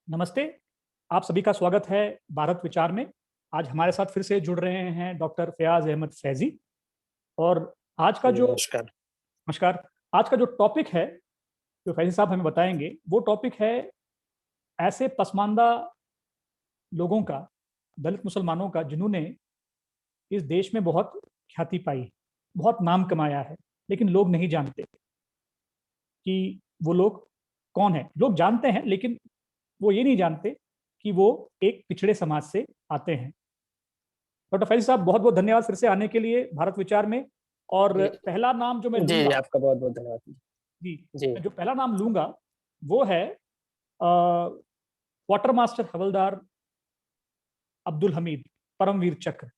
नमस्ते। आप सभी का स्वागत है भारत विचार में। आज हमारे साथ फिर से जुड़ रहे हैं डॉक्टर फयाज अहमद फैजी। और आज का जी, जो नमस्कार। नमस्कार। आज का जो टॉपिक है, जो फैजी साहब हमें बताएंगे, वो टॉपिक है ऐसे पसमानदा लोगों का, दलित मुसलमानों का, जिन्होंने इस देश में बहुत ख्याति पाई, बहुत नाम कमाया है, लेकिन लोग नहीं जानते कि वो लोग कौन है। लोग जानते हैं, लेकिन वो ये नहीं जानते कि वो एक पिछड़े समाज से आते हैं। डॉक्टर फैजी साहब, बहुत बहुत धन्यवाद फिर से आने के लिए भारत विचार में। और जी, पहला नाम जो मैं जी, लूंगा, आपका बहुत-बहुत धन्यवाद। जी, जी, मैं जो पहला नाम लूंगा वो है वाटर मास्टर हवलदार अब्दुल हमीद, परमवीर चक्र।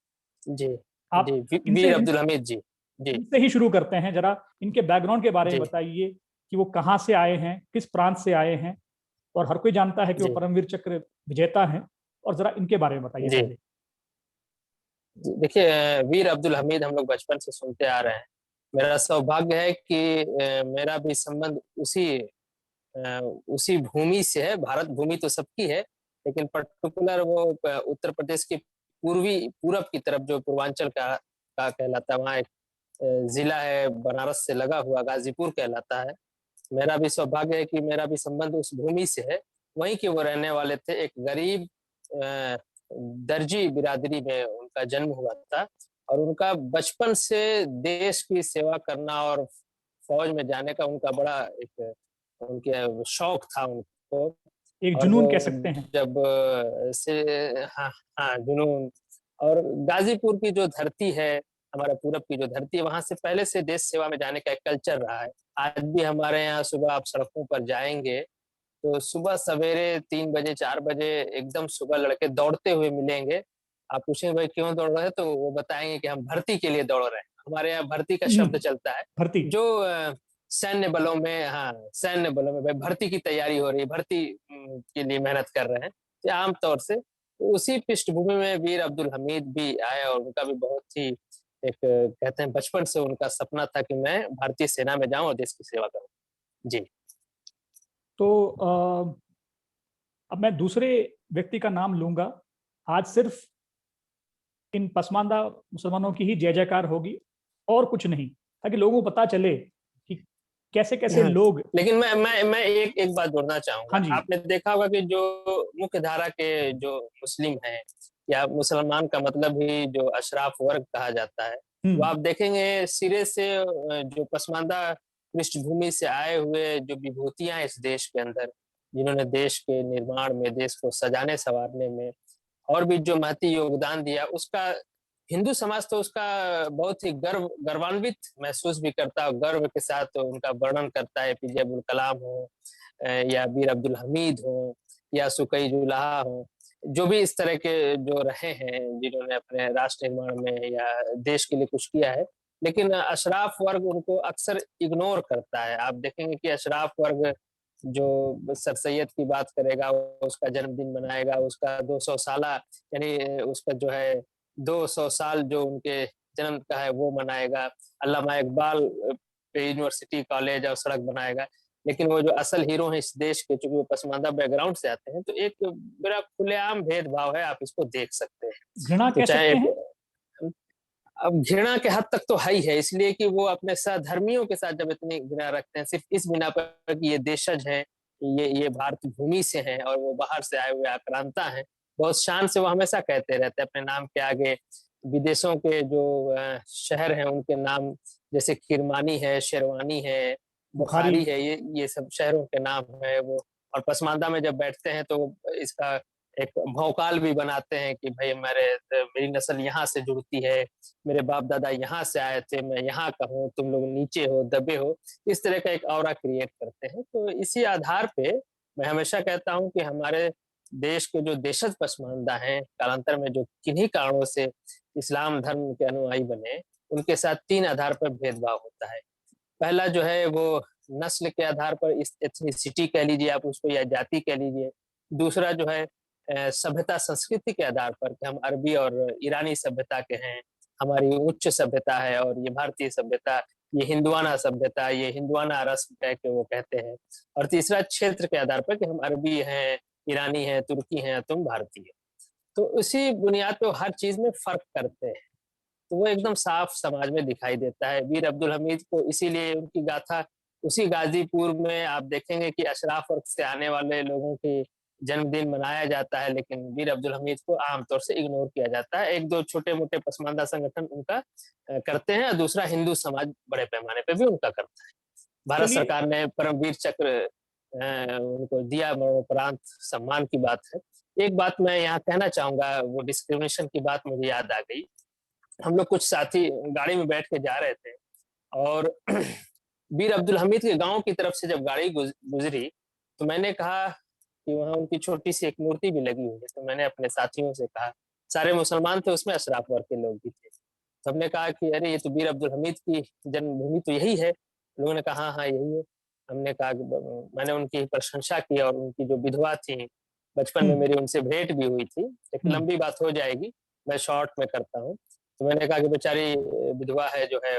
जी, आप जी, इनसे वीर अब्दुल हमीद जी। जी, इनसे ही शुरू करते हैं। जरा इनके बैकग्राउंड के बारे में जी, बताइए कि वो कहाँ से आए हैं, किस प्रांत से आए हैं। और हर कोई जानता है कि वो जी, परमवीर चक्र विजेता हैं। और जरा इनके बारे में बताइए जी। पहले। जी, देखिए वीर अब्दुल हमीद हम लोग बचपन से सुनते आ रहे हैं। मेरा सौभाग्य है कि मेरा भी संबंध अ, उसी भूमि से है। भारत भूमि तो सबकी है, लेकिन पर्टिकुलर वो उत्तर प्रदेश की पूरब की तरफ जो पूर्वांचल का कहलाता है, वहाँ एक ज़िला है बनारस से लगा हुआ गाज़ीपुर कहलाता है। मेरा भी सौभाग्य है कि मेरा भी संबंध उस भूमि से है। वहीं के वो रहने वाले थे। एक गरीब अ, दर्जी बिरादरी में उनका जन्म हुआ था और उनका बचपन से देश की सेवा करना और फ़ौज में जाने का उनका बड़ा एक उनके शौक था उनको। एक और वो जुनून कह सकते हैं। जब से हाँ, हाँ, जुनून। और गाज़ीपुर की जो धरती है, हमारा पूरब की जो धरती है, वहाँ से पहले से देश सेवा में जाने का एक कल्चर रहा है। आज भी हमारे यहाँ सुबह आप सड़कों पर जाएँगे, तो सुबह सवेरे 3 बजे, 4 बजे एकदम सुबह लड़के दौड़ते हुए मिलेंगे। आप पूछेंगे भाई क्यों दौड़ रहे हैं? तो वो बताएँगे कि हम भर्ती के लिए दौड़ रहे हैं। हमारे यहाँ भर्ती का शब्द चलता है, भर्ती। जो सैन्य बलों में हाँ, सैन्य बलों में भाई भर्ती की तैयारी हो रही है, भर्ती के लिए मेहनत कर रहे हैं। ये आम तौर से तो उसी पृष्ठभूमि में वीर अब्दुल हमीद भी आए और उनका भी बहुत ही एक कहते हैं बचपन से उनका सपना था कि मैं भारतीय सेना में जाऊँ और देश की सेवा करूँ। जी। तो अब मैं दूसरे व्यक्ति का नाम लूंगा। आज सिर्फ इन पसमानदा मुसलमानों की ही जय जयकार होगी और कुछ नहीं, ताकि लोगों को पता चले कि कैसे कैसे हाँ, लोग। लेकिन मैं एक एक बात जोड़ना चाहूँगा। हाँ जी। आपने देखा होगा कि जो मुख्य धारा के जो मुस्लिम हैं या मुसलमान का मतलब ही जो अशराफ वर्ग कहा जाता है, वो हम्म। आप देखेंगे सिरे से जो पसमानदा पृष्ठभूमि से आए हुए जो विभूतियाँ इस देश के अंदर, जिन्होंने देश के निर्माण में, देश को सजाने-सँवारने में और भी जो महती योगदान दिया, उसका हिंदू समाज तो उसका बहुत ही गर्वान्वित महसूस भी करता है और गर्व के साथ उनका वर्णन करता है। एपीजे अब्दुल कलाम हो या वीर अब्दुल हमीद हो या सुकई जुलाहा हो, जो भी इस तरह के जो रहे हैं, जिन्होंने अपने राष्ट्र निर्माण में या देश के लिए कुछ किया है, लेकिन अशराफ वर्ग उनको अक्सर इग्नोर करता है। आप देखेंगे कि अशराफ वर्ग जो सर सैयद की बात करेगा, उसका जन्मदिन मनाएगा, उसका 200 साला यानी उसका जो है 200 साल जो उनके जन्म का है वो मनाएगा। अल्लामा इकबाल पे यूनिवर्सिटी, कॉलेज और सड़क बनाएगा। लेकिन वो जो असल हीरो हैं इस देश के, चूँकि वो पसमानदा बैकग्राउंड से आते हैं, तो एक बड़ा खुलेआम भेदभाव है, आप इसको देख सकते हैं। घृणा तो कह चाहे सकते एक हैं। अब घृणा के हद तक तो है ही है, इसलिए कि वो अपने सहधर्मियों के साथ जब इतनी घृणा रखते हैं, सिर्फ़ इस बिना पर कि ये देशज हैं, ये भारत भूमि से हैं और वो बाहर से आए हुए आक्रांता हैं। बहुत शान से वो हमेशा कहते रहते हैं अपने नाम के आगे विदेशों के जो शहर हैं उनके नाम, जैसे किरमानी है, शेरवानी है, बुखारी। बुखारी है, ये सब शहरों के नाम है वो। और पसमानदा में जब बैठते हैं तो इसका एक भौकाल भी बनाते हैं कि भई मेरी नस्ल यहाँ से जुड़ती है, मेरे बाप-दादा यहाँ से आए थे, मैं यहाँ का हूँ, तुम लोग नीचे हो, दबे हो। इस तरह का एक ऑरा क्रिएट करते हैं। तो इसी आधार पे मैं हमेशा कहता हूँ कि हमारे देश के जो देशज पसमानदा हैं, कालांतर में जो किन्हीं कारणों से इस्लाम धर्म के अनुयायी बने, उनके साथ 3 आधार पर भेदभाव होता है। पहला जो है वो नस्ल के आधार पर इस एथनिसिटी कह लीजिए आप उसको या जाति कह लीजिए। दूसरा जो है सभ्यता संस्कृति के आधार पर कि हम अरबी और ईरानी सभ्यता के हैं, हमारी उच्च सभ्यता है और ये भारतीय सभ्यता, ये हिंदुआना सभ्यता, ये हिंदुआना रस्म कह के वो कहते हैं। और तीसरा क्षेत्र के आधार पर कि हम अरबी हैं ईरानी हैं, तुर्की हैं, तुम भारतीय। तो उसी बुनियाद पे वो हर चीज़ में फ़र्क करते हैं। तो वो एकदम साफ समाज में दिखाई देता है। वीर अब्दुल हमीद को इसीलिए उनकी गाथा उसी गाज़ीपुर में आप देखेंगे कि अशराफ वर्ग से आने वाले लोगों की जन्मदिन मनाया जाता है, लेकिन वीर अब्दुल हमीद को आम तौर से इग्नोर किया जाता है। 1-2 छोटे-मोटे पसमानदा संगठन उनका करते हैं और दूसरा हिंदू समाज बड़े पैमाने पे भी उनका करता है। भारत चलिए सरकार ने परमवीर चक्र उनको दिया, मरणोपरांत सम्मान की बात है। एक बात मैं यहाँ कहना चाहूँगा, वो डिस्क्रिमिनेशन की बात मुझे याद आ गई। हम लोग कुछ साथी गाड़ी में बैठ के जा रहे थे और वीर अब्दुल हमीद के गाँव की तरफ से जब गाड़ी गुज़री, तो मैंने कहा कि वहाँ उनकी छोटी-सी एक मूर्ति भी लगी हुई है। तो मैंने अपने साथियों से कहा, सारे मुसलमान थे, उसमें अशराफ वर्ग के लोग भी थे। तो हमने कहा कि अरे! ये तो वीर अब्दुल हमीद की जन्मभूमि तो यही है। लोगों ने कहा, हाँ, हाँ, यही है। हमने कहा कि ब मैंने उनकी प्रशंसा की और उनकी जो विधवा थीं, बचपन में हम्म, मेरी उनसे भेंट भी हुई थी। एक हम्म, लंबी बात हो जाएगी, मैं शॉर्ट में करता हूँ। तो मैंने कहा कि बेचारी विधवा है जो है,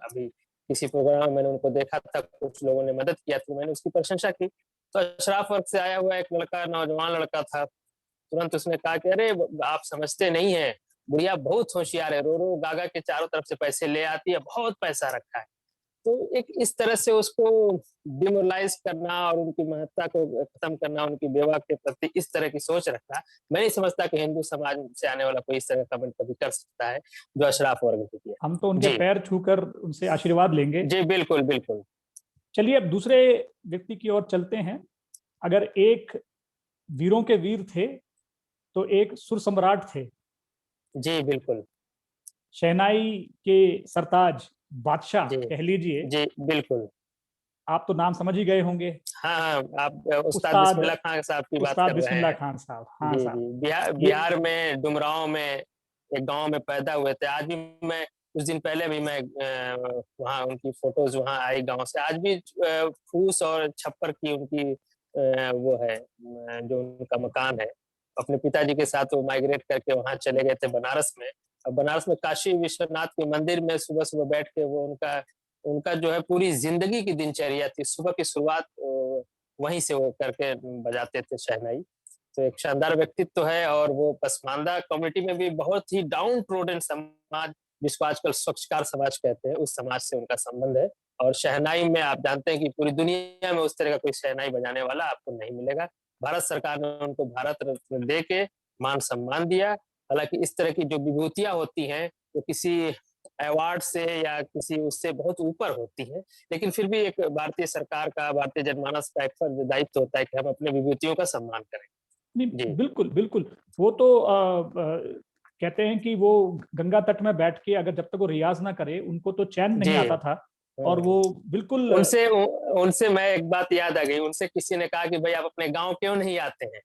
अभी किसी प्रोग्राम में मैंने उनको देखा था, कुछ लोगों ने मदद किया, तो मैंने उसकी प्रशंसा की। तो अशराफ वर्ग से आया हुआ एक लड़का, नौजवान लड़का था, तुरंत उसने कहा कि अरे आप समझते नहीं हैं, बुढ़िया बहुत होशियार है, रो-रो गागा के चारों तरफ से पैसे ले आती है, बहुत पैसा रखा है। तो एक इस तरह से उसको डिमोरलाइज़ करना और उनकी महत्ता को खत्म करना, उनकी बेवा के प्रति इस तरह की सोच रखना, मैं नहीं समझता कि हिंदू समाज से आने वाला कोई इस तरह का कमेंट कभी कर सकता है, जो अशराफ वर्ग ने किया। हम तो उनके जी, पैर छूकर उनसे आशीर्वाद लेंगे। जी, बिल्कुल, बिल्कुल। चलिए अब दूसरे व्यक्ति की ओर चलते हैं। अगर एक वीरों के वीर थे तो एक सुर सम्राट थे, जी, बिल्कुल। शहनाई के सरताज, बादशाह जी, कह लीजिए। जी, बिल्कुल। आप तो नाम समझ ही गए होंगे। हाँ, हाँ, आप उस्ताद उस्ताद बिस्मिल्लाह खान साहब की बात उस्ताद कर रहे बिस्मिल्लाह हैं। खान साहब, हाँ जी, साहब। जी। बिहार ये बिहार में डुमरांव में एक गाँव में पैदा हुए थे। आज भी मैं कुछ दिन पहले भी मैं वहाँ उनकी फ़ोटोज़ वहाँ आई गाँव से। आज भी फूस और छप्पर की उनकी वो है, जो उनका मकान है। अपने पिताजी के साथ वो माइग्रेट करके वहाँ चले गए थे बनारस में। और बनारस में काशी विश्वनाथ के मंदिर में सुबह-सुबह बैठ के वो उनका उनका जो है पूरी ज़िंदगी की दिनचर्या थी। सुबह की शुरुआत वहीं से वो करके बजाते थे शहनाई। तो एक शानदार व्यक्तित्व है और वो पसमानदा कम्युनिटी में भी बहुत ही डाउन ट्रोडन समाज, जिसको आजकल स्वच्छकार समाज कहते हैं, उस समाज से उनका संबंध है। और शहनाई में आप जानते हैं कि पूरी दुनिया में उस तरह का कोई शहनाई बजाने वाला आपको नहीं मिलेगा। भारत सरकार ने उनको भारत रत्न दे के मान-सम्मान दिया। हालाँकि इस तरह की जो विभूतियाँ होती हैं, वो किसी अवार्ड से या किसी उससे बहुत ऊपर होती हैं। लेकिन फिर भी एक भारतीय सरकार का, भारतीय जनमानस का एक फर्ज़ दायित्व होता है कि हम अपने विभूतियों का सम्मान करें। नहीं, जी। बिल्कुल, बिल्कुल। वो तो कहते हैं कि वो गंगा तट में बैठ के अगर जब तक वो रियाज़ ना करे, उनको तो चैन नहीं जी। आता था और हुँ। वो बिल्कुल उनसे उ उनसे मैं एक बात याद आ गई, उनसे किसी ने कहा कि भई आप अपने गाँव क्यों नहीं आते हैं?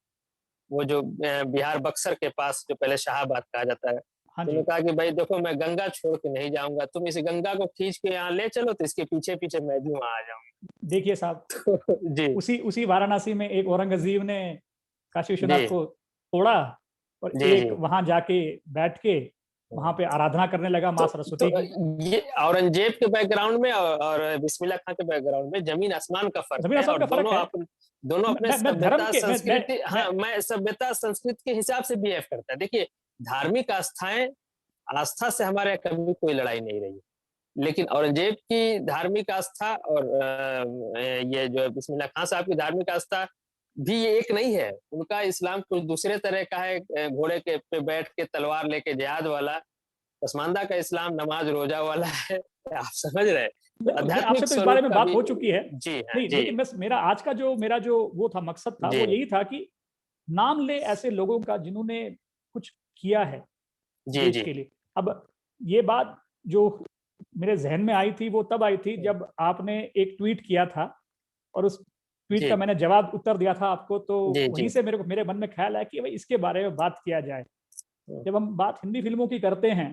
वो जो बिहार बक्सर के पास जो पहले शाहाबाद कहा जाता है। हाँ तो उन्होंने जी। कहा कि भई देखो मैं गंगा छोड़ के नहीं जाऊँगा, तुम इस गंगा को खींच के यहाँ ले चलो तो इसके पीछे-पीछे मैं भी वहाँ आ जाऊँगा। देखिए साहब, तो जी, उसी उसी वाराणसी में एक औरंगज़ेब ने काशी जी। विश्वनाथ को तोड़ा और जी, एक जी। वहाँ जाके बैठ के वहाँ पे आराधना करने लगा माँ तो सरस्वती की। ये औरंगज़ेब के बैकग्राउंड में और बिस्मिल्लाह खां के बैकग्राउंड में ज़मीन-आसमान का फ़र्क ज़मीन है आसमान और का फ़र्क है। दोनों अपने मैं धर्म सभ्यता, के संस्कृति मैं हाँ, मैं सभ्यता, संस्कृति के हिसाब से बिहेव करता है। देखिए, धार्मिक आस्थाएँ आस्था से हमारे यहाँ कभी कोई लड़ाई नहीं रही। लेकिन औरंगज़ेब की धार्मिक आस्था और ये जो है बिस्मिल्लाह खां साहब की धार्मिक आस्था भी ये एक नहीं है। उनका इस्लाम कुछ दूसरे तरह का है, घोड़े के पे बैठ के तलवार लेके जिहाद वाला। पसमानदा का इस्लाम नमाज़ रोज़ा वाला है। आप समझ रहे हैं? तो नहीं आपसे आध्यात्मिक तो इस बारे स्वरूप में का बात भी हो चुकी है। जी हाँ, नहीं, जी। लेकिन बस मेरा जो वो था मकसद था, जी, वो यही था कि नाम लें ऐसे लोगों का जिन्होंने कुछ किया है जी, देश जी। के लिए। अब ये बात जो मेरे ज़हन में आई थी, वो तब आई थी हुँ, जब आपने एक ट्वीट किया था और उस ट्वीट का जी, मैंने जवाब उत्तर दिया था आपको, तो जी, वहीं जी। से मेरे मन में ख़्याल आया कि भई इसके बारे में बात किया जाए। हुँ, जब हम बात हिंदी फ़िल्मों की करते हैं,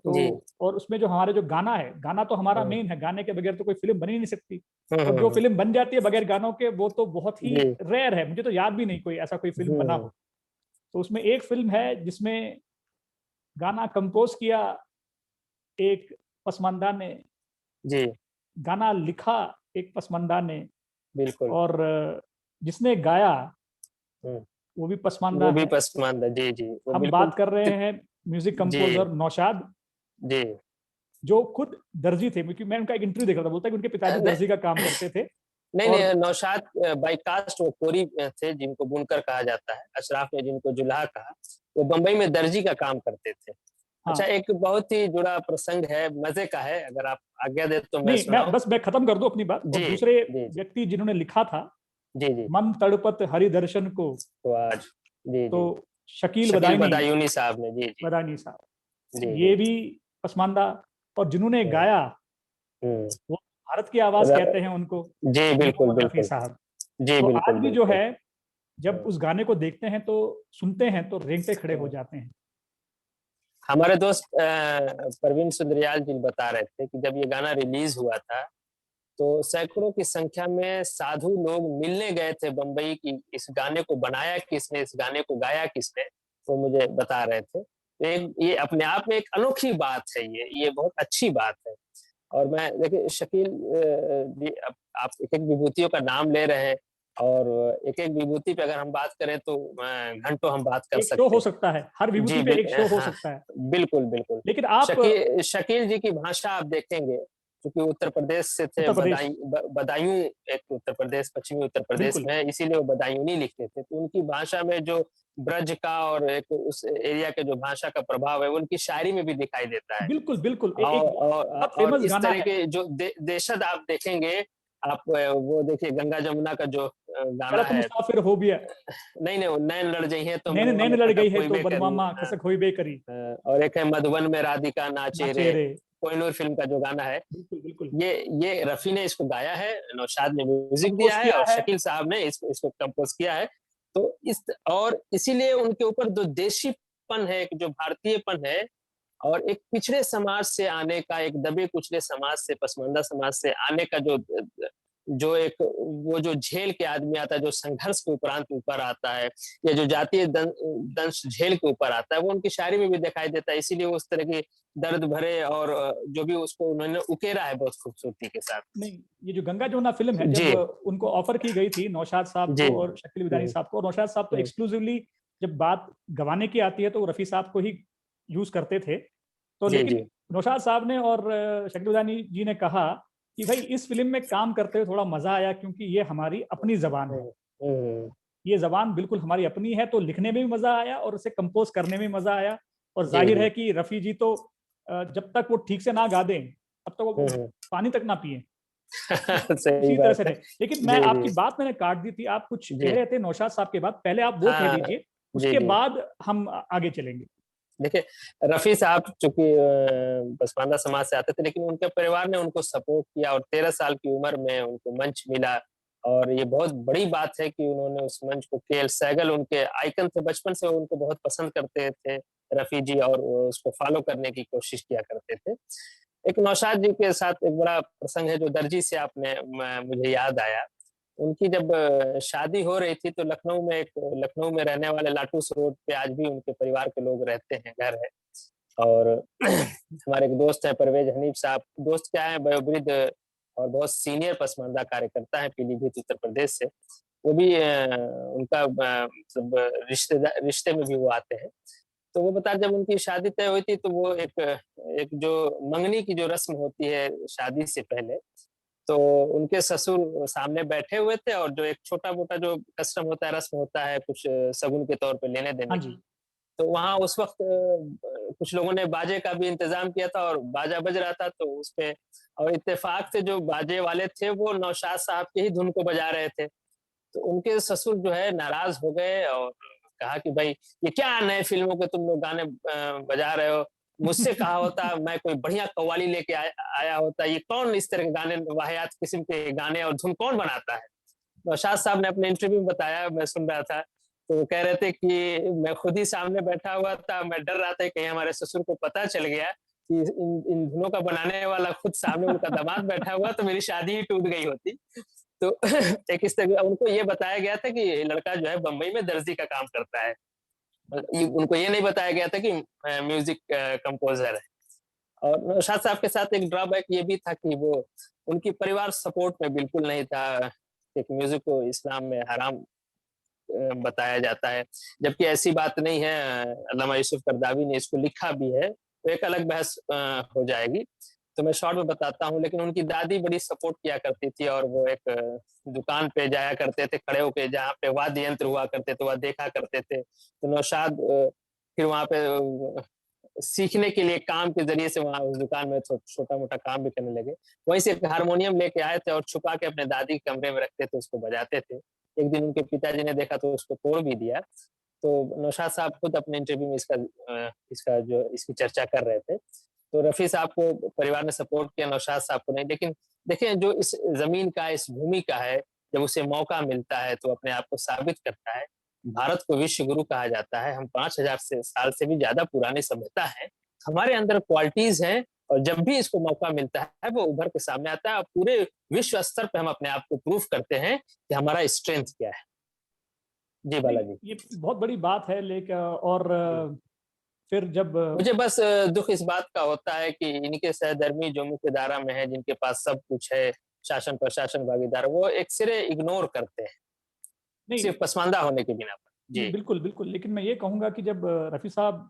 जी। तो और उसमें जो हमारे जो गाना है, गाना तो हमारा हुँ, मेन है, गाने के बगैर तो कोई फ़िल्म बन ही नहीं सकती। हुँ, और हुँ, जो हुँ। फ़िल्म बन जाती है बगैर गानों के, वो तो बहुत ही जी। रेयर है। मुझे तो याद भी नहीं कोई ऐसा कोई फ़िल्म हुँ, बना हुँ। हो। तो उसमें एक फ़िल्म है जिसमें गाना कंपोज़ किया एक पसमानदा ने, जी, गाना लिखा एक पसमानदा ने बिल्कुल। और जिसने गाया वो भी पसमानदा वो भी है। पसमानदा, जी, जी। वो हम बिल्कुल बात कर रहे हैं म्यूजिक जी, कंपोजर नौशाद, जी। जो खुद दर्जी थे, क्योंकि मैं उनका एक इंटरव्यू देख रहा था, बोलता है कि उनके पिताजी नहीं दर्जी का काम करते थे। नहीं, और नहीं, नौशाद बाय कास्ट वो कोरी थे, जिनको बुनकर कहा जाता है। अशराफ ने जिनको जुलाहा कहा, वो बम्बई में दर्जी का काम करते थे। अच्छा, हाँ, एक बहुत ही जुड़ा प्रसंग है, मज़े का है, अगर आप आज्ञा दें तो मैं नहीं, सुनाऊँ? मैं खत्म कर दूं अपनी बात। और जी, दूसरे जी, जी। व्यक्ति जिन्होंने लिखा था, जी, जी। मन तड़पत हरि दर्शन को, तो आज जी, तो जी। शकील शकील बदायूनी, बदायूनी साहब ने, जी, जी। बदानी साहब, जी, ये जी। भी पसमानदा। और जिन्होंने हुँ, गाया, हुँ। वो भारत की आवाज र कहते हैं उनको, जी, बिल्कुल, मोहम्मद रफी बिल्कुल। साहब। जी, तो बिल्कुल, आज भी जो बिल्कुल। है, जब हुँ। उस गाने को देखते हैं तो सुनते हैं तो रेंगते खड़े हो हुँ। जाते हैं। हमारे दोस्त प्रवीण सुंदरियाल जी बता रहे थे कि जब ये गाना रिलीज़ हुआ था, तो सैकड़ों की संख्या में साधु लोग मिलने गए थे बम्बई कि इस गाने को बनाया किसने, इस गाने को गाया किसने, वो मुझे बता रहे थे। तो एक ये अपने आप में एक अनोखी बात है ये बहुत अच्छी बात है। और मैं देखिए शकील जी आप एक-एक विभूतियों का नाम ले रहे हैं और एक-एक विभूति पे अगर हम बात करें तो घंटों हम बात कर एक शो सकते हो हैं। सकता है, हर विभूति जी, पे एक शो हो हाँ, सकता है। बिल्कुल, बिल्कुल। लेकिन आप शकील जी की भाषा आप देखेंगे, क्योंकि उत्तर प्रदेश से थे, उत्तर प्रदेश, बदायूं एक उत्तर प्रदेश, पश्चिमी उत्तर प्रदेश बिल्कुल, में है, इसीलिए वो बदायूंनी लिखते थे। तो उनकी भाषा में जो ब्रज का और एक उस एरिया के जो भाषा का प्रभाव है, वो उनकी शायरी में भी दिखाई देता है। बिल्कुल, बिल्कुल। एक और बहुत फेमस इस गाना तरह है, के जो देशद आप देखेंगे, आप वो देखिए गंगा जमुना का जो गाना "चलत है मुसाफिर हो बिया, नहीं, नहीं, वो नैन लड़ जइहें तो नैन मनवा नैन में लड़ खटक गई है तो होइबे करी। बनवा खसक होइबे करी, और एक है मधुबन में राधिका नाचे नाचे रे, रे।" कोहिनूर फ़िल्म का जो गाना है, बिल्कुल, बिल्कुल। ये रफ़ी ने इसको गाया है, नौशाद ने म्यूज़िक दिया कंपोज़ है किया और है। शकील साहब ने इसको कंपोज़ किया है। तो इस और इसीलिए उनके ऊपर जो देशीपन है, एक जो भारतीयपन है और एक पिछड़े समाज से आने का, एक दबे-कुचले समाज से, पसमानदा समाज से आने का जो एक वो जो झेल के आदमी आता है, जो संघर्ष के उपरांत ऊपर आता है, या जो जातीय दंश झेल के ऊपर आता है, वो उनकी शायरी में भी दिखाई देता है। इसीलिए वो उस तरह की दर्द भरे और जो भी उसको उन्होंने उकेरा है बहुत खूबसूरती के साथ। नहीं, ये जो गंगा जमुना फ़िल्म है, जी, जब उनको ऑफ़र की गई थी नौशाद साहब जी। को और शकील विदानी हुँ, साहब को, और नौशाद साहब तो हुँ। एक्सक्लूसिवली जब बात गवाने की आती है तो वो रफ़ी साहब को ही यूज़ करते थे। तो जी, लेकिन जी। नौशाद साहब ने और शकील विदानी जी ने कहा कि भई इस फ़िल्म में काम करते हुए थोड़ा मज़ा आया, क्योंकि ये हमारी अपनी ज़बान है। हुँ, हुँ, ये ज़बान बिल्कुल हमारी अपनी है, तो लिखने में भी मज़ा आया और उसे कंपोज़ करने में मज़ा आया। और जी, ज़ाहिर जी। है कि रफ़ी जी तो जब तक वो ठीक से ना गा दें, तब तक हुँ, वो हुँ। पानी तक ना पिएँ। उस सही उसी तरह से बात है। रहे। लेकिन मैं जी, आपकी जी, बात मैंने काट दी थी, आप कुछ जी। कह रहे थे नौशाद साहब के बाद, पहले आप वो कह हाँ, दीजिए, जी, उसके जी। बाद हम आगे चलेंगे। देखिए, रफ़ी साहब चूँकि पसमानदा समाज से आते थे, लेकिन उनके परिवार ने उनको सपोर्ट किया और 13 साल की उम्र में उनको मंच मिला और ये बहुत बड़ी बात है कि उन्होंने उस मंच को केएल सहगल उनके आइकन थे, बचपन से वो उनको बहुत पसंद करते थे रफ़ी जी और वो उसको फ़ॉलो करने की कोशिश किया करते थे। एक नौशाद जी के साथ एक बड़ा प्रसंग है जो दर्जी से आपने मुझे याद आया। उनकी जब शादी हो रही थी तो लखनऊ में रहने वाले लाटूस रोड पे आज भी उनके परिवार के लोग रहते हैं, घर है। और हमारे एक दोस्त हैं परवेज़ हनीफ साहब, दोस्त क्या हैं वयोवृद्ध और बहुत सीनियर पसमानदा कार्यकर्ता हैं पीलीभीत उत्तर प्रदेश से। वो भी उनका मतलब रिश्ते में भी वो आते हैं। तो वो बता जब उनकी शादी तय हुई थी तो वो एक जो मंगनी की जो रस्म होती है शादी से पहले, तो उनके ससुर सामने बैठे हुए थे और जो एक छोटा-मोटा जो कस्टम होता है, रस्म होता है कुछ शगुन के तौर पे लेने-देने हाँ की, जी। तो वहाँ उस वक़्त कुछ लोगों ने बाजे का भी इंतज़ाम किया था और बाजा बज रहा था तो उसपे और इत्तेफ़ाक से जो बाजे वाले थे वो नौशाद साहब की ही धुन को बजा रहे थे। तो उनके ससुर जो है नाराज़ हो गए और कहा कि भई ये क्या नए फ़िल्मों के तुम लोग गाने बजा रहे हो? मुझसे कहा होता मैं कोई बढ़िया कव्वाली लेके आया होता। ये कौन इस तरह के गाने वाहियात किस्म के गाने और धुन कौन बनाता है? नौशाद साहब ने अपने इंटरव्यू में बताया, मैं सुन रहा था, तो वो कह रहे थे कि मैं खुद ही सामने बैठा हुआ था, मैं डर रहा था कहीं हमारे ससुर को पता चल गया कि इन इन धुनों का बनाने वाला खुद सामने उनका दामाद बैठा हुआ तो मेरी शादी ही टूट गई होती। तो एक इस तरह उनको ये बताया गया था कि ये लड़का जो है बम्बई में दर्जी का काम करता है। उनको ये नहीं बताया गया था कि म्यूज़िक कंपोज़र है। और नौशाद साहब के साथ एक ड्रॉबैक ये भी था कि वो उनकी परिवार सपोर्ट में बिल्कुल नहीं था, कि म्यूज़िक को इस्लाम में हराम बताया जाता है, जबकि ऐसी बात नहीं है। अल्लामा यूसुफ करदावी ने इसको लिखा भी है, तो एक अलग बहस हो जाएगी। तो मैं शॉर्ट में बताता हूँ, लेकिन उनकी दादी बड़ी सपोर्ट किया करती थी और वो एक दुकान पे जाया करते थे खड़े होके, जहाँ पे वाद्य यंत्र हुआ करते थे, वह देखा करते थे। तो नौशाद फिर वहाँ पे सीखने के लिए काम के ज़रिए से वहाँ उस दुकान में छोटा-मोटा काम भी करने लगे। वहीं से एक हारमोनियम लेके आए थे और छुपा के अपने दादी के कमरे में रखते थे, उसको बजाते थे। एक दिन उनके पिताजी ने देखा तो उसको तोड़ भी दिया। तो नौशाद साहब खुद अपने इंटरव्यू में इसकी चर्चा कर रहे थे। तो रफ़ी साहब को परिवार ने सपोर्ट किया, नौशाद साहब को नहीं। लेकिन देखिए, जो इस ज़मीन का, इस भूमि का है, जब उसे मौका मिलता है तो अपने आप को साबित करता है। भारत को विश्व गुरु कहा जाता है। हम 5000 साल से भी ज़्यादा पुरानी सभ्यता है। हमारे अंदर क्वालिटीज़ हैं और जब भी इसको मौका मिलता है, वो उभर के सामने आता है और पूरे विश्व स्तर पे हम अपने आप को प्रूव करते हैं कि हमारा स्ट्रेंथ क्या है। जी, नहीं, बालाजी। ये बहुत बड़ी बात है, लेकिन और जी। फिर जब मुझे बस दुःख इस बात का होता है कि इनके सहधर्मी जो मुख्य धारा में है, जिनके पास सब कुछ है, शासन प्रशासन भागीदार, वो एक सिरे इग्नोर करते हैं, नहीं सिर्फ पसमानदा होने के बिना पर। नहीं, जी, बिल्कुल, बिल्कुल। लेकिन मैं ये कहूँगा कि जब रफ़ी साहब,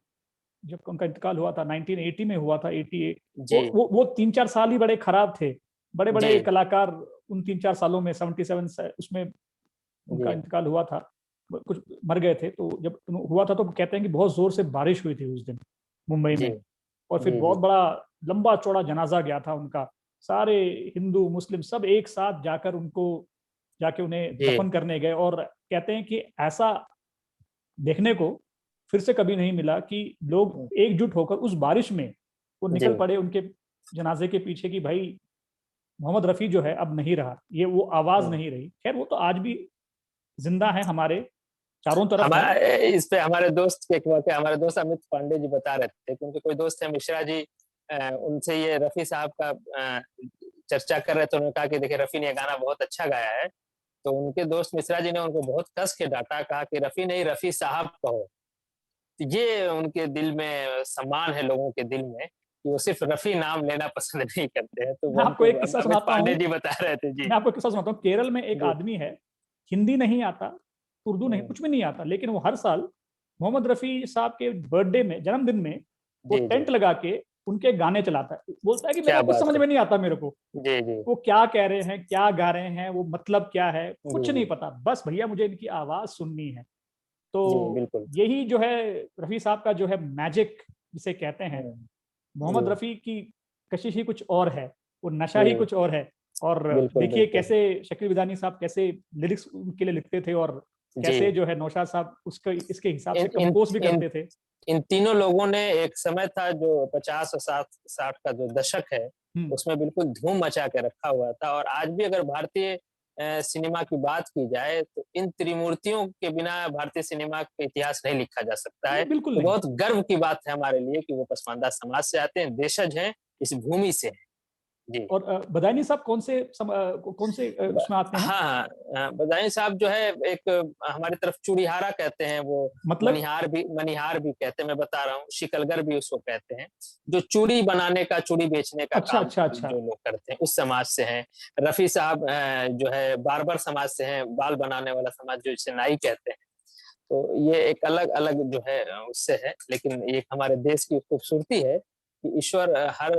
जब उनका इंतकाल हुआ था 1980 में हुआ था, 88, जी, वो 3-4 साल ही बड़े खराब थे। बड़े-बड़े जी, कलाकार उन 3-4 सालों में 77 से उसमें उनका जी, इंतकाल हुआ था। कुछ मर गए थे, तो जब हुआ था तो कहते हैं कि बहुत ज़ोर से बारिश हुई थी उस दिन मुंबई जी, में, और फिर जी, बहुत जी, बड़ा लंबा-चौड़ा जनाज़ा गया था उनका। सारे हिंदू, मुस्लिम सब एक साथ जाकर उनको जाके उन्हें जी, दफ़न करने गए, और कहते हैं कि ऐसा देखने को फिर से कभी नहीं मिला कि लोग एकजुट होकर उस बारिश में वो जी, निकल पड़े उनके जनाजे के पीछे कि भाई मोहम्मद रफ़ी जो है अब नहीं रहा, ये वो आवाज़ हुँ। नहीं रही। खैर वो तो आज भी ज़िंदा है, हमारे चारों तरफ है। हमारा इस पे हमारे दोस्त के एक वाक़या, हमारे दोस्त अमित पांडे जी बता रहे थे कि उनके कोई दोस्त है मिश्रा जी, उनसे ये रफ़ी साहब का चर्चा कर रहे थे। उन्होंने कहा कि देखिए, रफ़ी ने ये गाना बहुत अच्छा गाया है। तो उनके दोस्त मिश्रा जी ने उनको बहुत कस के डाँटा, कहा कि रफ़ी नहीं, रफ़ी साहब कहो। तो ये उनके दिल में सम्मान है, लोगों के दिल में, कि वो सिर्फ़ रफ़ी नाम लेना पसंद नहीं करते हैं। तो वो मैं आपको हमको एक किस्सा अमित सुनाता पांडे हूँ जी बता रहे थे। जी, मैं आपको एक किस्सा सुनाता हूँ। केरल में एक जी। आदमी है, हिंदी नहीं आता, उर्दू नहीं, हुँ। कुछ भी नहीं आता, लेकिन वो हर साल मोहम्मद रफ़ी साहब के बर्थडे में, जन्मदिन में, वो जी, जी। टेंट लगा के उनके गाने चलाता है। बोलता है कि मेरा क्या कुछ बात समझ है! में नहीं आता मेरे को। जी, जी। वो क्या कह रहे हैं, क्या गा रहे हैं, वो मतलब क्या है, जी, कुछ नहीं जी। पता। बस भैया मुझे इनकी आवाज़ सुननी है। जी, तो बिल्कुल। यही जो है रफ़ी साहब का जो है मैजिक जिसे कहते हैं, हुँ। मोहम्मद जी, रफ़ी की कशिश ही कुछ और है, वो नशा ही जी। कुछ और है। और बिल्कुल, देखिए बिल्कुल। कैसे शकील विदानी साहब कैसे लिरिक्स उनके लिए लिखते थे, और जी। कैसे जो है नौशाद साहब उसका इसके हिसाब इन से इन कंपोज़ भी इन करते थे। इन तीनों लोगों ने, एक समय था जो 50 और 60 का जो दशक है, हुँ, उसमें बिल्कुल धूम मचा के रखा हुआ था। और आज भी अगर भारतीय सिनेमा की बात की जाए, तो इन त्रिमूर्तियों के बिना भारतीय सिनेमा का इतिहास नहीं लिखा जा सकता है। नहीं, बिल्कुल तो नहीं। बहुत गर्व की बात है हमारे लिए कि वो पसमानदा समाज से आते हैं, देशज हैं, इस भूमि से हैं। जी। और बदायूनी साहब कौन से ब उसमें आते हैं? हाँ, हाँ। बदायूं साहब जो है, एक हमारी तरफ चूड़ीहारा कहते हैं, वो मतलब मनिहार भी कहते हैं, मैं बता रहा हूँ, शिकलगर भी उसको कहते हैं। जो चूड़ी बनाने का, चूड़ी बेचने का अच्छा, काम अच्छा, अच्छा। जो लोग करते हैं, उस समाज से हैं। रफ़ी साहब जो है बार्बर समाज से हैं, बाल बनाने वाला समाज जो जिसे नाई कहते हैं। तो ये एक अलग-अलग जो है उससे है, लेकिन ये हमारे देश की खूबसूरती है कि ईश्वर हर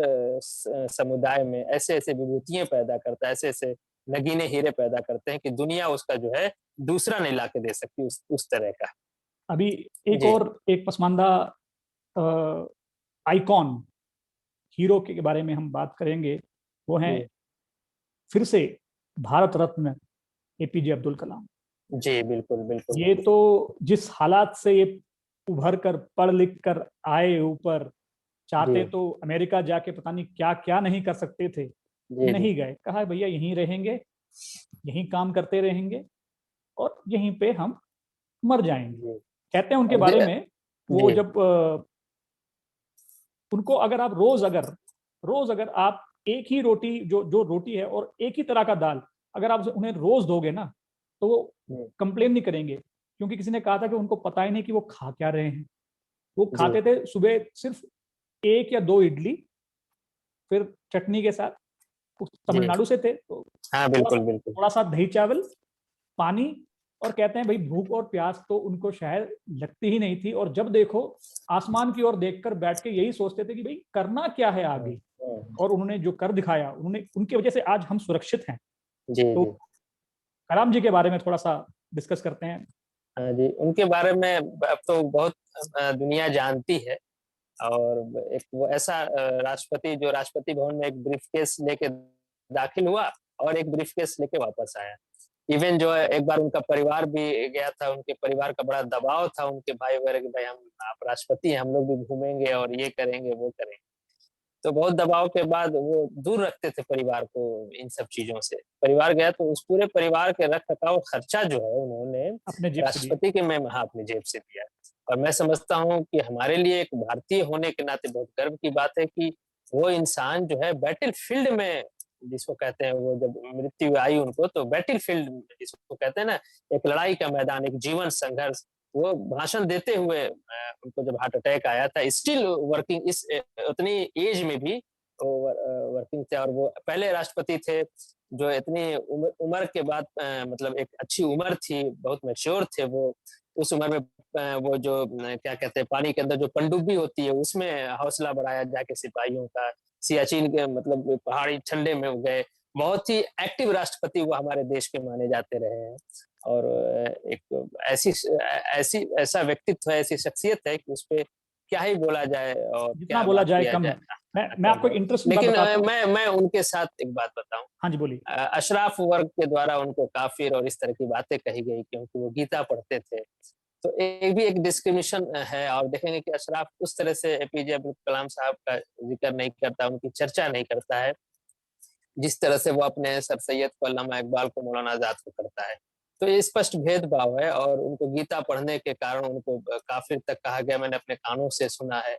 समुदाय में ऐसे-ऐसे विभूतियाँ पैदा करता है, ऐसे-ऐसे नगीने हीरे पैदा करते हैं कि दुनिया उसका जो है दूसरा नहीं ला के दे सकती, उस तरह का। अभी जी, एक पसमानदा अ, आइकॉन, हीरो के बारे में हम बात करेंगे, वो हैं जी। फिर से भारत रत्न एपीजे अब्दुल कलाम। जी, बिल्कुल, बिल्कुल। ये तो जिस हालात से ये उभर कर पढ़ लिख कर आए ऊपर, जी, चाहते तो अमेरिका जाके पता नहीं क्या-क्या नहीं कर सकते थे, जी, जी, नहीं गए। कहा भैया यहीं रहेंगे, यहीं काम करते रहेंगे और यहीं पे हम मर जाएँगे। जी। कहते हैं उनके और बारे में, वो जी, जब उनको अगर आप रोज़ अगर आप एक ही रोटी, जो जो रोटी है और एक ही तरह का दाल, अगर आप उन्हें रोज़ दोगे ना, तो वो जी, कंप्लेन नहीं करेंगे। क्योंकि किसी ने कहा था कि उनको पता ही नहीं कि वो खा क्या रहे हैं। वो जी, खाते थे सुबह सिर्फ़ 1 या 2 इडली, फिर चटनी के साथ। वो जी। तमिलनाडु से थे, तो हाँ, थोड़ा-सा बिल्कुल, बिल्कुल। थोड़ा-सा दही चावल, पानी और कहते हैं भाई भूख और प्यास तो उनको शायद लगती ही नहीं थी, और जब देखो आसमान की ओर देखकर बैठ के यही सोचते थे कि भाई करना क्या है आगे। और उन्होंने जो कर दिखाया, उन्होंने, उनकी वजह से आज हम सुरक्षित हैं। जी, तो जी। कलाम जी के बारे में थोड़ा सा डिस्कस करते हैं। हाँ जी, उनके बारे में अब तो बहुत दुनिया जानती है। और एक वो ऐसा राष्ट्रपति जो राष्ट्रपति भवन में एक ब्रीफकेस लेके दाखिल हुआ और एक ब्रीफकेस लेके वापस आया। इवन जो है एक बार उनका परिवार भी गया था, उनके परिवार का बड़ा दबाव था उनके भाई वगैरह कि भाई हम आप राष्ट्रपति हैं, हम लोग भी घूमेंगे और ये करेंगे, वो करेंगे। तो बहुत दबाव के बाद वो दूर रखते थे परिवार को इन सब चीज़ों से। परिवार गया तो उस पूरे परिवार के रख-रखाव खर्चा जो है उन्होंने अपने जेब से दिए। राष्ट्रपति के में हाँ, अपनी जेब से दिया। और मैं समझता हूँ कि हमारे लिए एक भारतीय होने के नाते बहुत गर्व की बात है कि वो इंसान जो है बैटलफ़ील्ड में जिसको कहते हैं वो जब मृत्यु आई उनको तो बैटलफ़ील्ड जिसको कहते हैं ना, एक लड़ाई का मैदान, एक जीवन संघर्ष, वो भाषण देते हुए उनको जब हार्ट अटैक आया था स्टिल वर्किंग इस उतनी एज में भी वो वर्किंग थे और वो पहले राष्ट्रपति थे जो इतनी उम्र के बाद मतलब एक अच्छी उम्र थी, बहुत मैच्योर थे वो। उस उम्र में वो जो क्या कहते हैं पानी के अंदर जो पनडुब्बी होती है उसमें हौसला बढ़ाया जाके सिपाहियों का, सियाचिन के मतलब पहाड़ी ठंडे में वो गए। बहुत ही एक्टिव राष्ट्रपति वो हमारे देश के माने जाते रहे हैं। और एक ऐसी ऐसा व्यक्तित्व है, ऐसी शख्सियत है कि उसपे क्या ही बोला जाए और जितना क्या बोला बात जाए किया कम जाए। है। मैं क्या आपको एक बोला इंटरेस्टिंग बात लेकिन बताता हूँ। मैं उनके साथ एक बात बताऊँ हाँ जी, बोलिए। अशराफ वर्ग के द्वारा उनको काफ़िर और इस तरह की बातें कही गई क्योंकि वो गीता पढ़ते थे। तो ये भी एक डिस्क्रिमिनेशन है और देखेंगे कि अशराफ उस तरह से एपीजे अब्दुल कलाम साहब का ज़िक्र नहीं करता, उनकी चर्चा नहीं करता है। जिस तरह से वो अपने सर सैयद को, अल्लामा इकबाल को, मौलाना आज़ाद को करता है। तो ये स्पष्ट भेदभाव है और उनको गीता पढ़ने के कारण उनको काफ़िर तक कहा गया, मैंने अपने कानों से सुना है।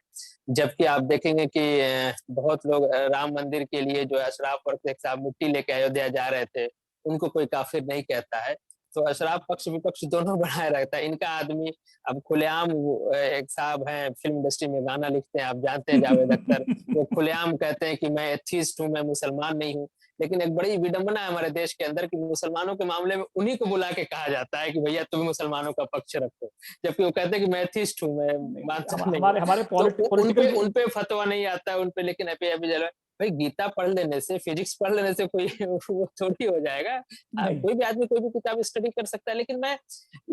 जबकि आप देखेंगे कि बहुत लोग राम मंदिर के लिए जो है अशराफ वर्ग के साहब मिट्टी लेके अयोध्या जा रहे थे, उनको कोई काफ़िर नहीं कहता है। तो अशराफ पक्ष-विपक्ष दोनों बनाए रहता है। इनका आदमी अब खुलेआम वो एक साहब हैं, फ़िल्म इंडस्ट्री में गाना लिखते हैं, आप जानते हैं जावेद अख्तर। वो खुलेआम कहते हैं कि मैं एथिस्ट हूँ, मैं मुसलमान नहीं हूँ। लेकिन एक बड़ी विडंबना है हमारे देश के अंदर कि मुसलमानों के मामले में उन्हीं को बुला के कहा जाता है कि भैया तुम मुसलमानों का पक्ष रखो। जबकि वो कहते हैं कि मैं एथिस्ट हूँ, मैं नहीं, मानता नहीं हूँ। हमारे हमारे तो पॉलिटिकल जो। उन पे फतवा नहीं आता है उन पे लेकिन अभी भाई गीता पढ़ लेने से, फिजिक्स पढ़ लेने से कोई वो थोड़ी हो जाएगा। नहीं, कोई भी आदमी कोई भी किताब स्टडी कर सकता है लेकिन मैं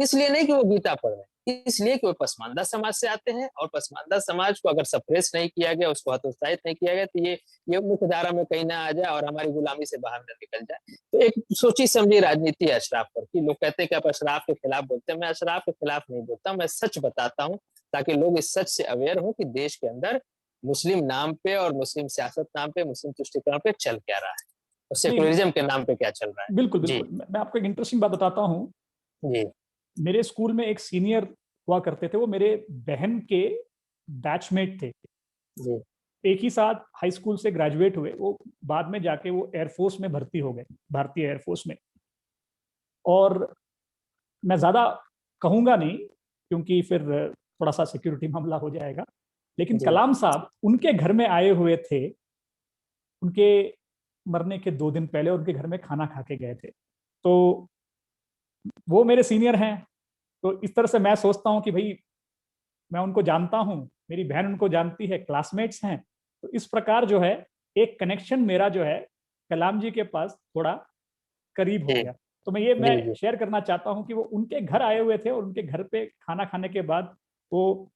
इसलिए नहीं कि वो गीता पढ़ रहे हैं, इसलिए कि वो पसमानदा समाज से आते हैं और पसमानदा समाज को अगर सप्रेस नहीं किया गया, उसको हतोत्साहित नहीं किया गया तो ये मुख्य धारा में कहीं ना आ जाए और हमारी गुलामी से बाहर न निकल जाए। तो एक सोची समझी राजनीति है अशराफ पर कि लोग कहते हैं कि आप अशराफ के खिलाफ बोलते हैं, मैं अशराफ के खिलाफ नहीं बोलता, मैं सच बताता हूँ ताकि लोग इस सच से अवेयर हों कि देश के अंदर मुस्लिम नाम पे और मुस्लिम सियासत नाम पे, मुस्लिम तुष्टिकरण पे चल क्या रहा है और नहीं, सेकुलरिज्म के नाम पे क्या चल रहा है। बिल्कुल, जी, बिल्कुल। मैं आपको एक इंटरेस्टिंग बात बताता हूँ। जी, मेरे स्कूल में एक सीनियर हुआ करते थे, वो मेरे बहन के बैचमेट थे। जी, एक ही साथ हाई स्कूल से ग्रेजुएट हुए, वो बाद में जाके वो एयरफोर्स में भर्ती हो गए, भारतीय एयरफोर्स में। और मैं ज़्यादा कहूँगा नहीं, क्योंकि फिर थोड़ा सा सिक्योरिटी मामला हो जाएगा। लेकिन जी, कलाम साहब उनके घर में आए हुए थे, उनके मरने के 2 दिन पहले उनके घर में खाना खा के गए थे। तो वो मेरे सीनियर हैं, तो इस तरह से मैं सोचता हूँ कि भाई मैं उनको जानता हूँ, मेरी बहन उनको जानती है, क्लासमेट्स हैं। तो इस प्रकार जो है एक कनेक्शन मेरा जो है कलाम जी के पास थोड़ा करीब हो जी, गया। तो मैं जी, जी, शेयर करना चाहता हूँ कि वो उनके घर आए हुए थे और उनके घर पे खाना खाने के बाद वो,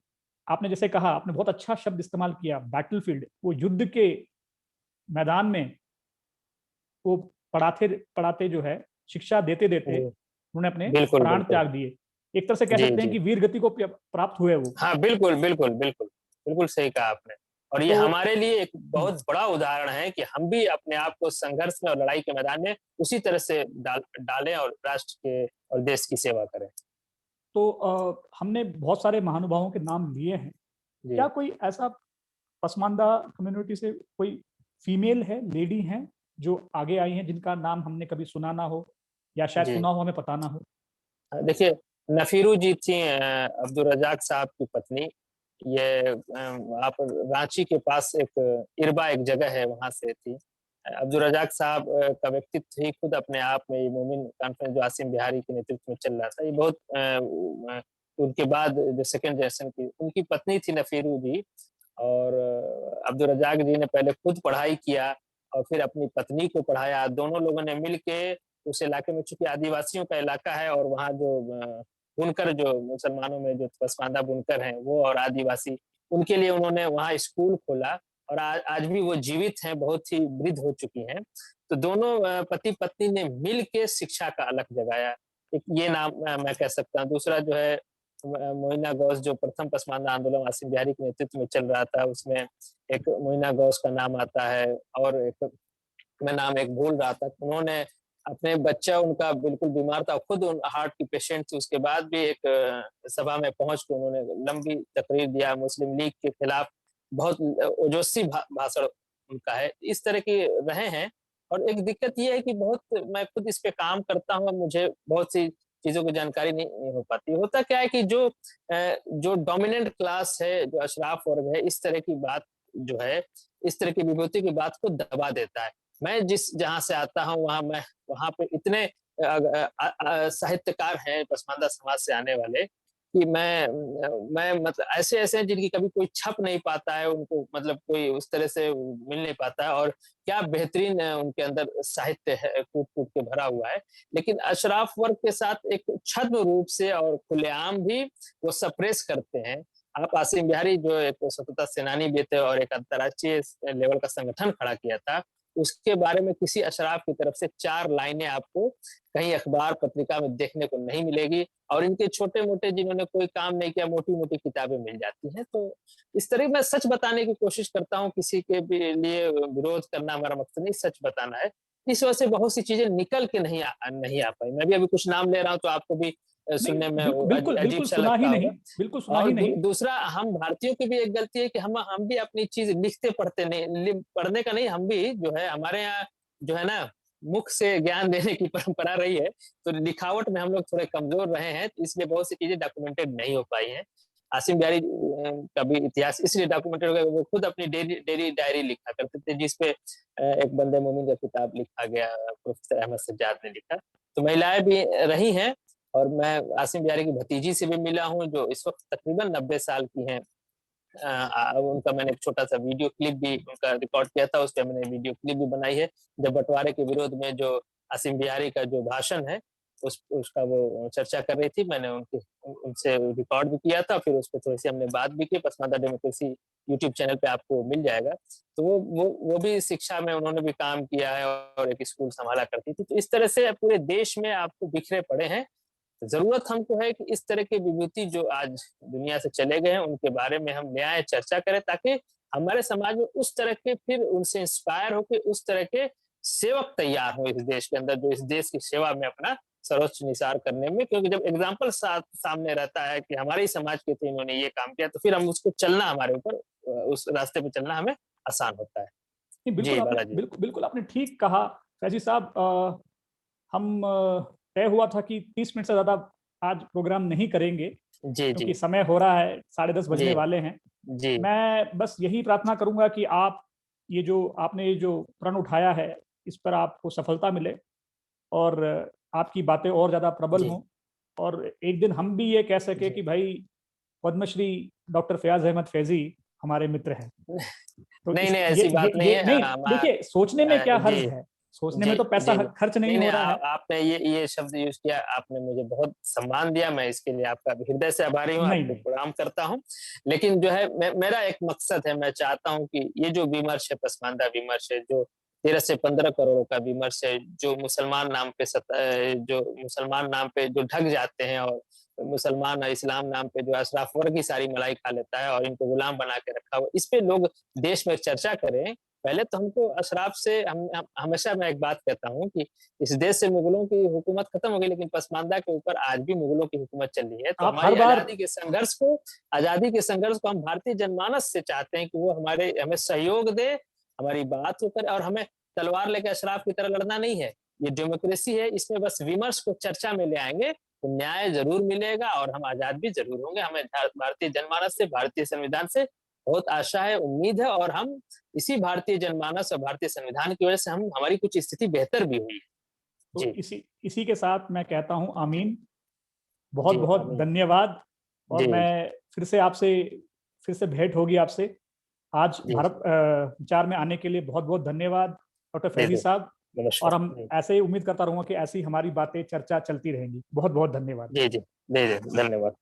आपने जैसे कहा, आपने बहुत अच्छा शब्द इस्तेमाल किया, बैटलफील्ड, वो युद्ध के मैदान में वो पढ़ाते पढ़ाते जो है, शिक्षा देते देते जी, उन्होंने अपने बिल्कुल, प्राण बिल्कुल। त्याग दिए। एक तरह से कह जी, सकते हैं जी। कि वीर गति को प्राप्त हुए वो। हाँ, बिल्कुल, बिल्कुल, बिल्कुल। बिल्कुल सही कहा आपने और ये तो हमारे लिए एक हम्म, बहुत बड़ा उदाहरण है कि हम भी अपने आप को संघर्ष में और लड़ाई के मैदान में उसी तरह से डालें और राष्ट्र के और देश की सेवा करें। तो हमने बहुत सारे महानुभावों के नाम लिए हैं। जी, क्या कोई ऐसा पसमानदा कम्युनिटी से कोई फीमेल है, लेडी हैं, जो आगे आई हैं, जिनका नाम हमने कभी सुना ना हो, या शायद जी। सुना हो हमें पता ना हो? देखिए नफ़ीरू जी थी अब्दुल रज़ाक साहब की पत्नी। ये आप रांची के पास एक इरबा एक जगह है वहाँ से थी। अब्दुल रज़ाक साहब का व्यक्तित्व ही खुद अपने आप में ये मोमिन कॉन्फ्रेंस जो आसिम बिहारी के नेतृत्व में चल रहा था, ये बहुत उनके बाद जो सेकंड जनरेशन की उनकी पत्नी थी नफ़ीरू जी और अब्दुल रज़ाक जी ने पहले खुद पढ़ाई किया और फिर अपनी पत्नी को पढ़ाया। दोनों लोगों ने मिल के उस इलाके में चूँकि आदिवासियों का इलाका है और वहाँ जो बुनकर जो मुसलमानों में जो पसमानदा बुनकर हैं, वो और आदिवासी, उनके लिए उन्होंने वहाँ स्कूल खोला और आज भी वो जीवित हैं, बहुत ही वृद्ध हो चुकी हैं। तो दोनों पति-पत्नी ने मिल के शिक्षा का अलख जगाया। एक ये नाम मैं कह सकता हूँ। दूसरा जो है मोइना गौस जो प्रथम पसमानदा आंदोलन आसिम बिहारी के नेतृत्व में चल रहा था, उसमें एक मोइना गौस का नाम आता है और एक मैं नाम एक भूल रहा था। उन्होंने अपने बच्चा उनका बिल्कुल बीमार था, खुद उन हार्ट की पेशेंट थी, उसके बाद भी एक सभा में पहुँच के उन्होंने लंबी तकरीर दिया, मुस्लिम लीग के खिलाफ बहुत ओजस्वी भाषण उनका है। इस तरह के रहे हैं और एक दिक्कत ये है कि बहुत मैं खुद इस पे काम करता हूँ, मुझे बहुत सी चीज़ों की जानकारी नहीं हो पाती। होता क्या है कि जो डोमिनेंट क्लास है, जो अशराफ वर्ग है, इस तरह की बात जो है, इस तरह की विभूति की बात को दबा देता है। मैं जहाँ से आता हूँ वहाँ पे इतने साहित्यकार हैं पसमानदा समाज से आने वाले कि मैं मतलब ऐसे-ऐसे हैं जिनकी कभी कोई छप नहीं पाता है, उनको मतलब कोई उस तरह से मिल नहीं पाता है और क्या बेहतरीन उनके अंदर साहित्य है, कूट-कूट के भरा हुआ है। लेकिन अशराफ वर्ग के साथ एक छद्म रूप से और खुलेआम भी वो सप्रेस करते हैं। आप आसिम बिहारी जो एक स्वतंत्रता सेनानी भी थे और एक अंतर्राष्ट्रीय लेवल का संगठन खड़ा किया था, उसके बारे में किसी अशराफ की तरफ से 4 लाइनें आपको कहीं अखबार पत्रिका में देखने को नहीं मिलेगी और इनके छोटे-मोटे जिन्होंने कोई काम नहीं किया, मोटी-मोटी किताबें मिल जाती हैं। तो इस तरह मैं सच बताने की कोशिश करता हूँ, किसी के भी लिए विरोध करना हमारा मकसद नहीं, सच बताना है। इस वजह से बहुत सी चीज़ें निकल के नहीं आ पाई। मैं भी अभी कुछ नाम ले रहा हूँ तो आपको भी नहीं, सुनने में वो बिल्कुल, बिल्कुल अजीब-सा सुना ही लगता नहीं, होगा। बिल्कुल सुना और ही नहीं। दूसरा हम भारतीयों की भी एक गलती है कि हम भी अपनी चीज़ लिखते पढ़ते नहीं पढ़ने का नहीं, हम भी जो है हमारे यहाँ जो है ना, मुख से ज्ञान देने की परंपरा रही है, तो लिखावट में हम लोग थोड़े कमज़ोर रहे हैं, तो इसलिए बहुत सी चीज़ें डॉक्यूमेंटेड नहीं हो पाई हैं। आसिम बिहारी का भी इतिहास इसलिए डॉक्यूमेंटेड हो गया, वो खुद अपनी डेली डायरी लिखा करते थे, जिस पे एक बंदे मोमिन का किताब लिखा गया, प्रोफ़ेसर अहमद सज्जाद ने लिखा। तो महिलाएँ भी रही हैं और मैं आसिम बिहारी की भतीजी से भी मिला हूँ, जो इस वक़्त तकरीबन 90 साल की हैं। उनका मैंने एक छोटा-सा वीडियो क्लिप भी उनका रिकॉर्ड किया था, उसपे मैंने वीडियो क्लिप भी बनाई है। जब बँटवारे के विरोध में जो आसिम बिहारी का जो भाषण है, उसका वो चर्चा कर रही थी, मैंने उनसे रिकॉर्ड भी किया था, फिर उसपे थोड़ी-सी हमने बात भी की, पसमानदा डेमोक्रेसी यूट्यूब चैनल पे आपको मिल जाएगा। तो वो भी शिक्षा में उन्होंने भी काम किया है और एक स्कूल सँभाला करती थी। तो इस तरह से पूरे देश में आपको बिखरे पड़े हैं। ज़रूरत हमको है कि इस तरह के विभूति जो आज दुनिया से चले गए हैं, उनके बारे में हम ले आएँ, चर्चा करें ताकि हमारे समाज में उस तरह के फिर उनसे इंस्पायर होके उस तरह के सेवक तैयार हों इस देश के अंदर, जो इस देश की सेवा में अपना सर्वोच्च निसार करने में क्योंकि जब एग्ज़ाम्पल सामने रहता है कि हमारे ही समाज के थे इन्होंने ये काम किया, तो फिर हम उसको चलना हमारे ऊपर उस रास्ते पे चलना हमें आसान होता है। नहीं, बिल्कुल जी, आपने बालाजी। बिल्कुल आपने ठीक कहा। फैज़ी साहब, हम तय हुआ था कि 30 मिनट से ज़्यादा आज प्रोग्राम नहीं करेंगे, जी, जी। क्योंकि समय हो रहा है, 10:30 जी, बजने वाले हैं। जी। मैं बस यही प्रार्थना करूँगा कि आपने ये जो प्रण उठाया है, इस पर आपको सफलता मिले और आपकी बातें और ज़्यादा प्रबल जी। हों और एक दिन हम भी ये कह सकें जी। कि भाई पद्मश्री डॉक्टर फ़याज़ अहमद फ़ैज़ी हमारे मित्र हैं। तो नहीं, इस नहीं ऐसी बात नहीं ये है। नहीं, देखिए सोचने में क्या जी। हर्ज है? सोचने जी, में तो पैसा जी, जी। खर्च नहीं नहीं, नहीं हो रहा है। आपने ये शब्द यूज़ किया, आपने मुझे बहुत सम्मान दिया, मैं इसके लिए आपका हृदय से आभारी हूँ, नहीं, आपको नहीं। प्रणाम करता हूँ। लेकिन जो है मेरा एक मकसद है, मैं चाहता हूँ कि ये जो विमर्श है, पसमानदा विमर्श है, जो 13 से 15 करोड़ का विमर्श है, जो मुसलमान नाम पे जो ढक जाते हैं और मुसलमान और इस्लाम नाम पे जो अशराफ वर्ग की सारी मलाई खा लेता है और इनको गुलाम बना के रखा हुआ, इस पे लोग देश में चर्चा करें। पहले तो हमको अशराफ से हम हमेशा मैं एक बात कहता हूँ कि इस देश से मुगलों की हुकूमत खत्म हो गई, लेकिन पसमानदा के ऊपर आज भी मुगलों की हुकूमत चल रही है। तो आप हर हमारी बार आज़ादी के संघर्ष को हम भारतीय जनमानस से चाहते हैं कि वो हमें सहयोग दे, हमारी बात को करे और हमें तलवार लेके अशराफ की तरह लड़ना नहीं है। ये डेमोक्रेसी है, इसमें बस विमर्श को चर्चा में ले आएँगे, तो न्याय ज़रूर मिलेगा और हम आज़ाद भी ज़रूर होंगे। हमें भारतीय जनमानस से, भारतीय संविधान से बहुत आशा है, उम्मीद है, और हम इसी भारतीय जनमानस और भारतीय संविधान की वजह से हम हमारी कुछ स्थिति बेहतर भी हुई है। तो जी। इसी के साथ मैं कहता हूँ आमीन। जी, बहुत-बहुत आमीन। धन्यवाद। और जी, मैं फिर से भेंट होगी आपसे। आज जी, भारत विचार में आने के लिए बहुत-बहुत धन्यवाद डॉक्टर जी, फैज़ी जी, साहब। और नमस्कार। हम ऐसे ही उम्मीद करता रहूँगा कि ऐसी हमारी बातें, चर्चा चलती रहेंगी। बहुत-बहुत धन्यवाद। जी, जी, जी, जी, धन्यवाद।